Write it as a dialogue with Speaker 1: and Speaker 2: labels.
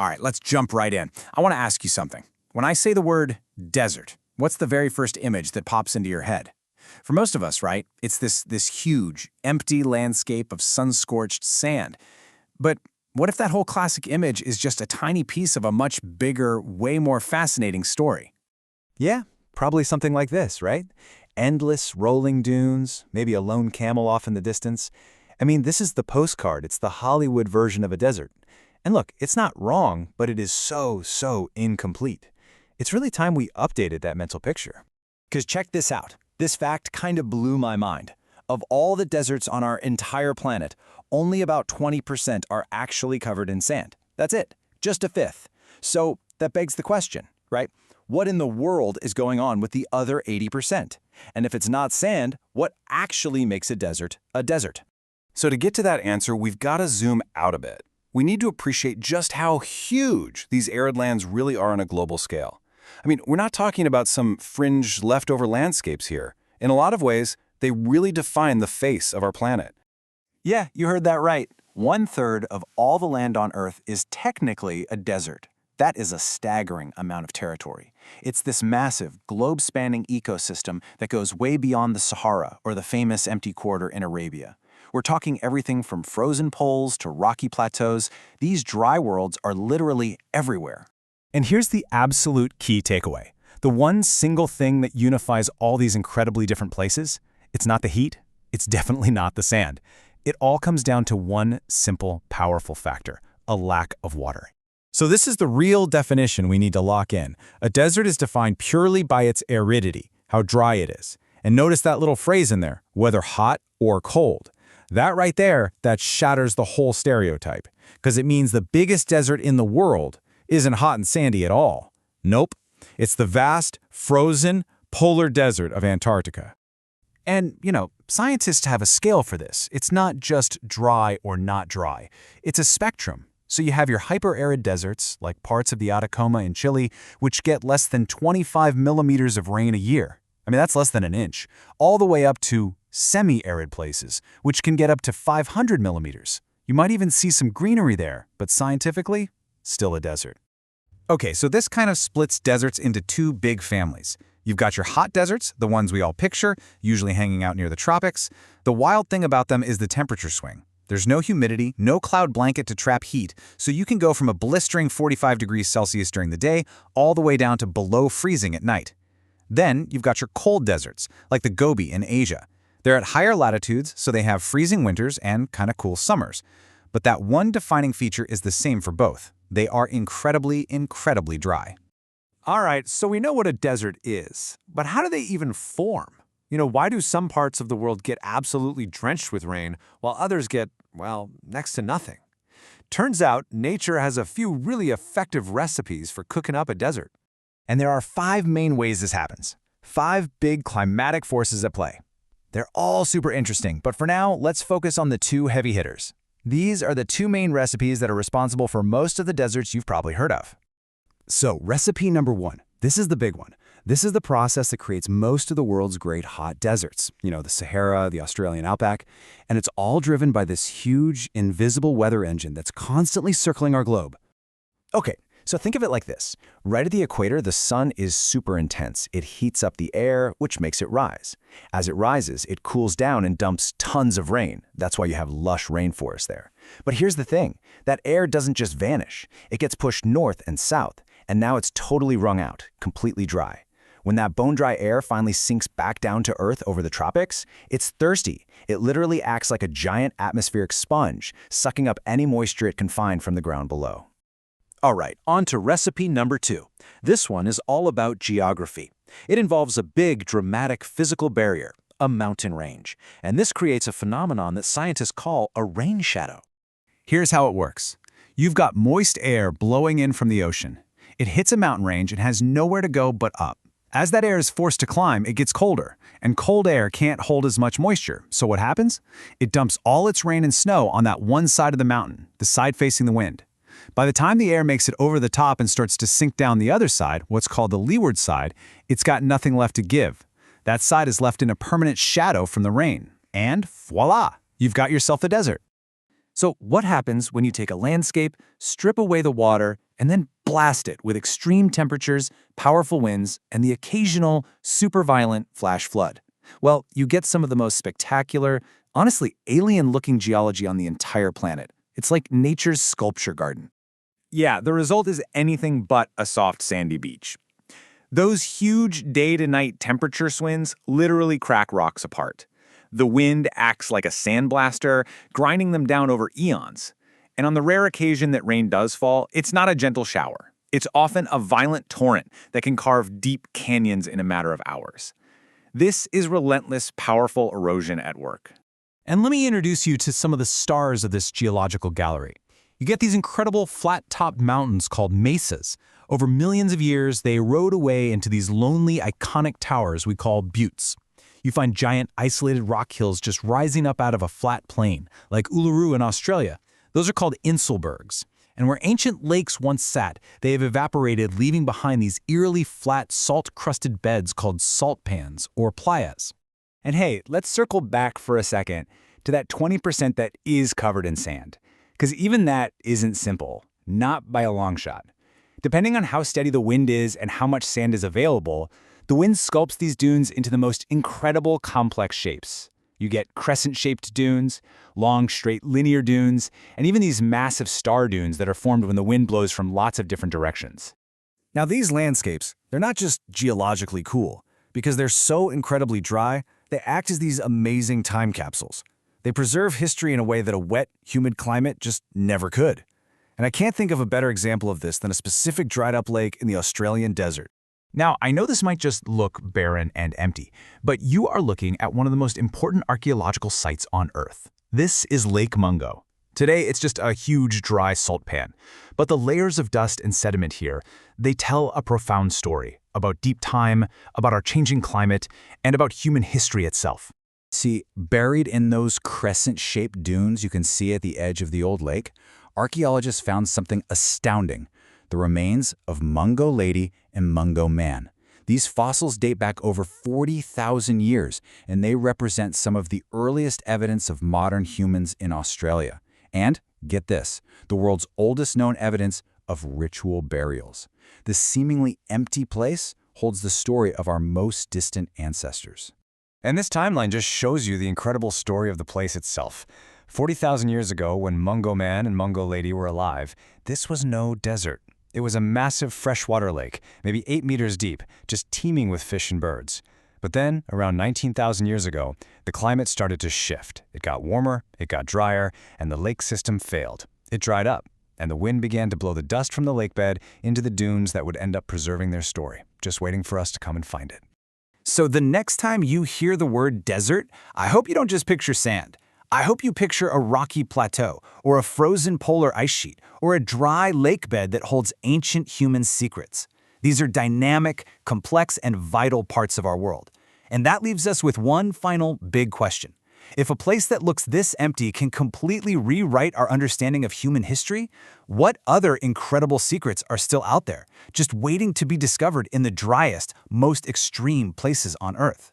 Speaker 1: All right, let's jump right in. I want to ask you something. When I say the word desert, what's the very first image that pops into your head? For most of us, right, it's this huge, empty landscape of sun-scorched sand. But what if that whole classic image is just a tiny piece of a much bigger, way more fascinating story?
Speaker 2: Yeah, probably something like this, right? Endless rolling dunes, maybe a lone camel off in the distance. I mean, this is the postcard. It's the Hollywood version of a desert. And look, it's not wrong, but it is so incomplete. It's really time we updated that mental picture.
Speaker 1: Because check this out. This fact kind of blew my mind. Of all the deserts on our entire planet, only about 20% are actually covered in sand. That's it, just a fifth. So that begs the question, right? What in the world is going on with the other 80%? And if it's not sand, what actually makes a desert a desert?
Speaker 3: So to get to that answer, we've got to zoom out a bit. We need to appreciate just how huge these arid lands really are on a global scale. I mean, we're not talking about some fringe leftover landscapes here. In a lot of ways, they really define the face of our planet.
Speaker 1: Yeah, you heard that right. 1/3 of all the land on Earth is technically a desert. That is a staggering amount of territory. It's this massive, globe-spanning ecosystem that goes way beyond the Sahara or the famous empty quarter in Arabia. We're talking everything from frozen poles to rocky plateaus. These dry worlds are literally everywhere.
Speaker 2: And here's the absolute key takeaway. The one single thing that unifies all these incredibly different places, it's not the heat, it's definitely not the sand. It all comes down to one simple, powerful factor, a lack of water. So this is the real definition we need to lock in. A desert is defined purely by its aridity, how dry it is. And notice that little phrase in there, whether hot or cold. That right there, that shatters the whole stereotype, because it means the biggest desert in the world isn't hot and sandy at all. Nope. It's the vast, frozen, polar desert of Antarctica. And, scientists have a scale for this. It's not just dry or not dry. It's a spectrum. So you have your hyper-arid deserts, like parts of the Atacama in Chile, which get less than 25 millimeters of rain a year. I mean, that's less than an inch. All the way up to semi-arid places, which can get up to 500 millimeters. You might even see some greenery there, but scientifically, still a desert. Okay, so this kind of splits deserts into two big families. You've got your hot deserts, the ones we all picture, usually hanging out near the tropics. The wild thing about them is the temperature swing. There's no humidity, no cloud blanket to trap heat, so you can go from a blistering 45 degrees Celsius during the day all the way down to below freezing at night. Then you've got your cold deserts, like the Gobi in Asia. They're at higher latitudes, so they have freezing winters and kind of cool summers. But that one defining feature is the same for both. They are incredibly dry.
Speaker 4: All right, so we know what a desert is, but how do they even form? Why do some parts of the world get absolutely drenched with rain while others get, next to nothing? Turns out nature has a few really effective recipes for cooking up a desert.
Speaker 2: And there are 5 main ways this happens. 5 big climatic forces at play. They're all super interesting, but for now, let's focus on the 2 heavy hitters. These are the 2 main recipes that are responsible for most of the deserts you've probably heard of. So, recipe number 1. This is the big one. This is the process that creates most of the world's great hot deserts. The Sahara, the Australian outback. And it's all driven by this huge, invisible weather engine that's constantly circling our globe. Okay, so think of it like this. Right at the equator, the sun is super intense. It heats up the air, which makes it rise. As it rises, it cools down and dumps tons of rain. That's why you have lush rainforests there. But here's the thing. That air doesn't just vanish. It gets pushed north and south, and now it's totally wrung out, completely dry. When that bone-dry air finally sinks back down to Earth over the tropics, it's thirsty. It literally acts like a giant atmospheric sponge, sucking up any moisture it can find from the ground below.
Speaker 4: All right, on to recipe number 2. This one is all about geography. It involves a big, dramatic physical barrier, a mountain range. And this creates a phenomenon that scientists call a rain shadow.
Speaker 2: Here's how it works. You've got moist air blowing in from the ocean. It hits a mountain range and has nowhere to go but up. As that air is forced to climb, it gets colder, and cold air can't hold as much moisture. So what happens? It dumps all its rain and snow on that one side of the mountain, the side facing the wind. By the time the air makes it over the top and starts to sink down the other side, what's called the leeward side, it's got nothing left to give. That side is left in a permanent shadow from the rain. And voila, you've got yourself a desert.
Speaker 1: So what happens when you take a landscape, strip away the water, and then blast it with extreme temperatures, powerful winds, and the occasional super violent flash flood? Well, you get some of the most spectacular, honestly alien-looking geology on the entire planet. It's like nature's sculpture garden.
Speaker 2: Yeah, the result is anything but a soft sandy beach. Those huge day-to-night temperature swings literally crack rocks apart. The wind acts like a sandblaster, grinding them down over eons. And on the rare occasion that rain does fall, it's not a gentle shower. It's often a violent torrent that can carve deep canyons in a matter of hours. This is relentless, powerful erosion at work. And let me introduce you to some of the stars of this geological gallery. You get these incredible flat-topped mountains called mesas. Over millions of years, they erode away into these lonely, iconic towers we call buttes. You find giant, isolated rock hills just rising up out of a flat plain, like Uluru in Australia. Those are called Inselbergs. And where ancient lakes once sat, they have evaporated, leaving behind these eerily flat, salt-crusted beds called salt pans or playas. And hey, let's circle back for a second to that 20% that is covered in sand. Because even that isn't simple, not by a long shot. Depending on how steady the wind is and how much sand is available, the wind sculpts these dunes into the most incredible complex shapes. You get crescent-shaped dunes, long, straight, linear dunes, and even these massive star dunes that are formed when the wind blows from lots of different directions.
Speaker 1: Now these landscapes, they're not just geologically cool. Because they're so incredibly dry, they act as these amazing time capsules. They preserve history in a way that a wet, humid climate just never could. And I can't think of a better example of this than a specific dried-up lake in the Australian desert.
Speaker 2: Now, I know this might just look barren and empty, but you are looking at one of the most important archaeological sites on Earth. This is Lake Mungo. Today, it's just a huge dry salt pan. But the layers of dust and sediment here, they tell a profound story about deep time, about our changing climate, and about human history itself.
Speaker 1: See, buried in those crescent-shaped dunes you can see at the edge of the old lake, archaeologists found something astounding: the remains of Mungo lady and Mungo man. These fossils date back over 40,000 years, and they represent some of the earliest evidence of modern humans in Australia. And, get this, the world's oldest known evidence of ritual burials. This seemingly empty place holds the story of our most distant ancestors.
Speaker 2: And this timeline just shows you the incredible story of the place itself. 40,000 years ago, when Mungo man and Mungo lady were alive, this was no desert. It was a massive freshwater lake, maybe 8 meters deep, just teeming with fish and birds. But then, around 19,000 years ago, the climate started to shift. It got warmer, it got drier, and the lake system failed. It dried up, and the wind began to blow the dust from the lakebed into the dunes that would end up preserving their story, just waiting for us to come and find it.
Speaker 1: So the next time you hear the word desert, I hope you don't just picture sand. I hope you picture a rocky plateau, or a frozen polar ice sheet, or a dry lake bed that holds ancient human secrets. These are dynamic, complex, and vital parts of our world. And that leaves us with one final big question. If a place that looks this empty can completely rewrite our understanding of human history, what other incredible secrets are still out there, just waiting to be discovered in the driest, most extreme places on Earth?